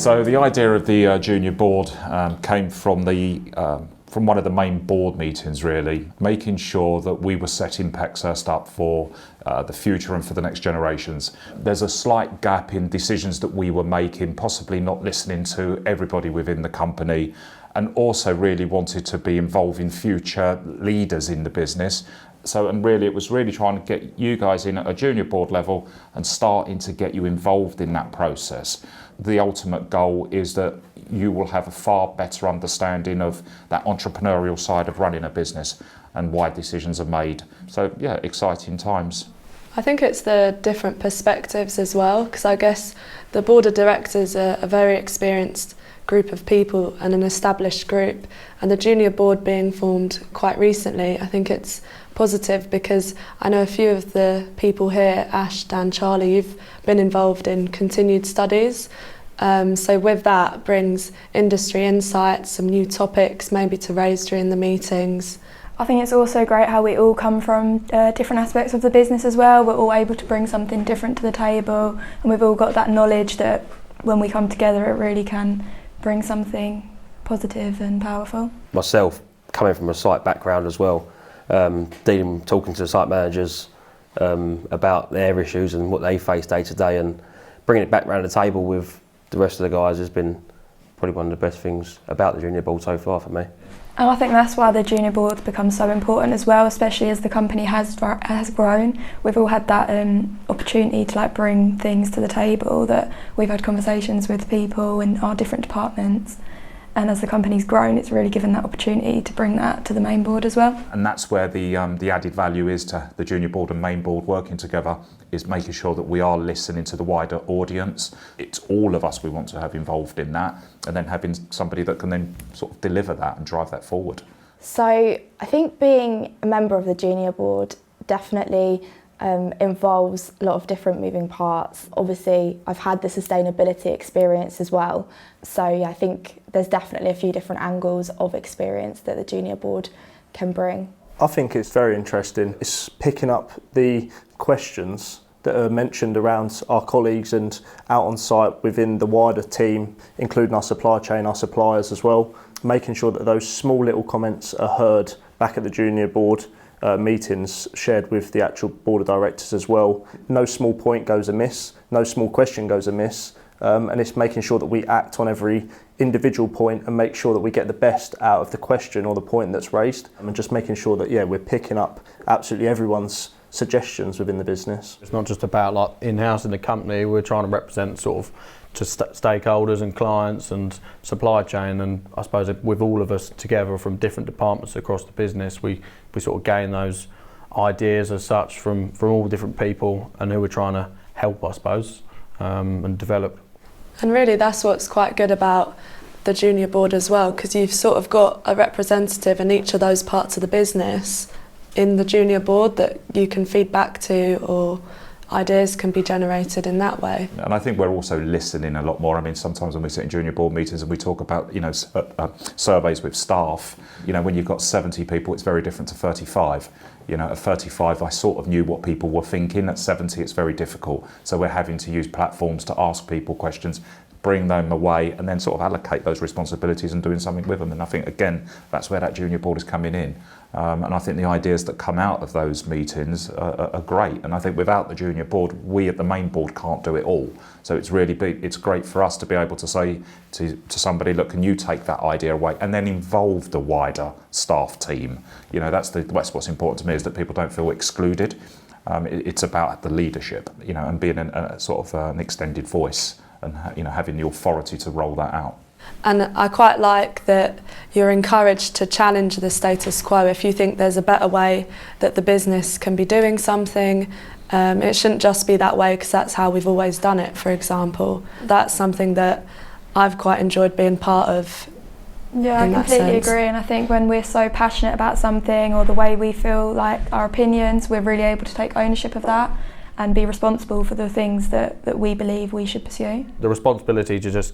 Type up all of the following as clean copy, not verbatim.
So the idea of the junior board came from from one of the main board meetings, really, making sure that we were setting PEXHurst up for the future and for the next generations. There's a slight gap in decisions that we were making, possibly not listening to everybody within the company, and also really wanted to be involving future leaders in the business. And really it was really trying to get you guys in at a junior board level and starting to get you involved in that process. The ultimate goal is that you will have a far better understanding of that entrepreneurial side of running a business and why decisions are made. So yeah, exciting times. I think it's the different perspectives as well, because I guess the board of directors are a very experienced group of people and an established group, and the junior board being formed quite recently, I think it's positive because I know a few of the people here, Ash, Dan, Charlie, you've been involved in continued studies. So with that brings industry insights, some new topics maybe to raise during the meetings. I think it's also great how we all come from different aspects of the business as well. We're all able to bring something different to the table, and we've all got that knowledge that when we come together it really can bring something positive and powerful. Myself, coming from a site background as well, talking to the site managers about their issues and what they face day to day, and bringing it back around the table with the rest of the guys has been probably one of the best things about the junior board so far for me. And I think that's why the junior board becomes so important as well, especially as the company has grown. We've all had that opportunity to bring things to the table, that we've had conversations with people in our different departments. And as the company's grown, it's really given that opportunity to bring that to the main board as well. And that's where the added value is to the junior board and main board working together, is making sure that we are listening to the wider audience. It's all of us we want to have involved in that, and then having somebody that can then sort of deliver that and drive that forward. So I think being a member of the junior board definitely involves a lot of different moving parts. Obviously, I've had the sustainability experience as well. So yeah, I think there's definitely a few different angles of experience that the junior board can bring. I think it's very interesting. It's picking up the questions that are mentioned around our colleagues and out on site within the wider team, including our supply chain, our suppliers as well, making sure that those small little comments are heard back at the junior board meetings, shared with the actual board of directors as well. No small point goes amiss, no small question goes amiss, and it's making sure that we act on every individual point and make sure that we get the best out of the question or the point that's raised, and just making sure that we're picking up absolutely everyone's suggestions within the business. It's not just about in-house in the company, we're trying to represent sort of to stakeholders and clients and supply chain, and I suppose with all of us together from different departments across the business, we sort of gain those ideas as such from all different people and who we're trying to help, I suppose, and develop. And really that's what's quite good about the junior board as well, because you've sort of got a representative in each of those parts of the business in the junior board that you can feed back to, or ideas can be generated in that way. And I think we're also listening a lot more. I mean, sometimes when we sit in junior board meetings and we talk about, surveys with staff, when you've got 70 people, it's very different to 35. At 35, I sort of knew what people were thinking. At 70, it's very difficult. So we're having to use platforms to ask people questions, bring them away, and then sort of allocate those responsibilities and doing something with them. And I think, again, that's where that junior board is coming in. And I think the ideas that come out of those meetings are great. And I think without the junior board, we at the main board can't do it all. So it's really it's great for us to be able to say to somebody, look, can you take that idea away, and then involve the wider staff team. That's what's important to me, is that people don't feel excluded. It's about the leadership, and being a sort of an extended voice, and having the authority to roll that out. And I quite like that you're encouraged to challenge the status quo. If you think there's a better way that the business can be doing something, it shouldn't just be that way because that's how we've always done it, for example. That's something that I've quite enjoyed being part of. Yeah, I completely agree, and I think when we're so passionate about something, or the way we feel like our opinions, we're really able to take ownership of that and be responsible for the things that we believe we should pursue. The responsibility to just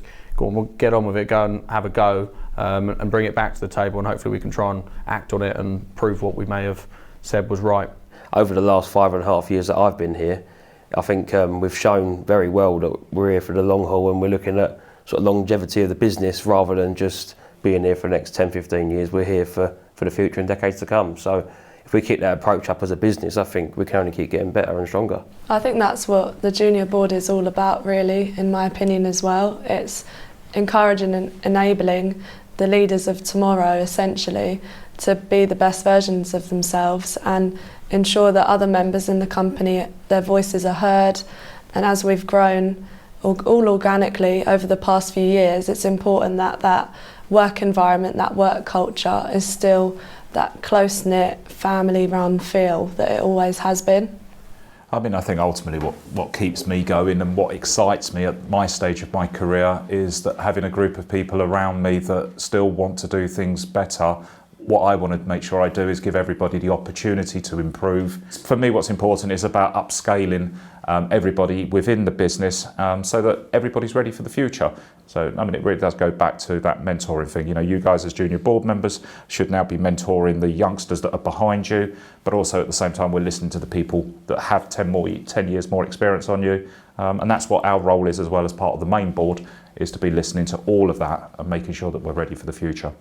get on with it, go and have a go, and bring it back to the table, and hopefully we can try and act on it and prove what we may have said was right. Over the last 5.5 years that I've been here, I think we've shown very well that we're here for the long haul, and we're looking at sort of longevity of the business rather than just being here for the next 10, 15 years. We're here for the future and decades to come. So if we keep that approach up as a business, I think we can only keep getting better and stronger. I think that's what the junior board is all about, really, in my opinion as well. It's encouraging and enabling the leaders of tomorrow, essentially, to be the best versions of themselves and ensure that other members in the company, their voices are heard. And as we've grown all organically over the past few years, it's important that that work environment, that work culture is still that close-knit, family-run feel that it always has been. I mean, I think ultimately what keeps me going and what excites me at my stage of my career is that having a group of people around me that still want to do things better. What I want to make sure I do is give everybody the opportunity to improve. For me, what's important is about upscaling everybody within the business so that everybody's ready for the future. So, I mean, it really does go back to that mentoring thing. You know, you guys as junior board members should now be mentoring the youngsters that are behind you, but also at the same time, we're listening to the people that have 10 years more experience on you. And that's what our role is as well as part of the main board, is to be listening to all of that and making sure that we're ready for the future.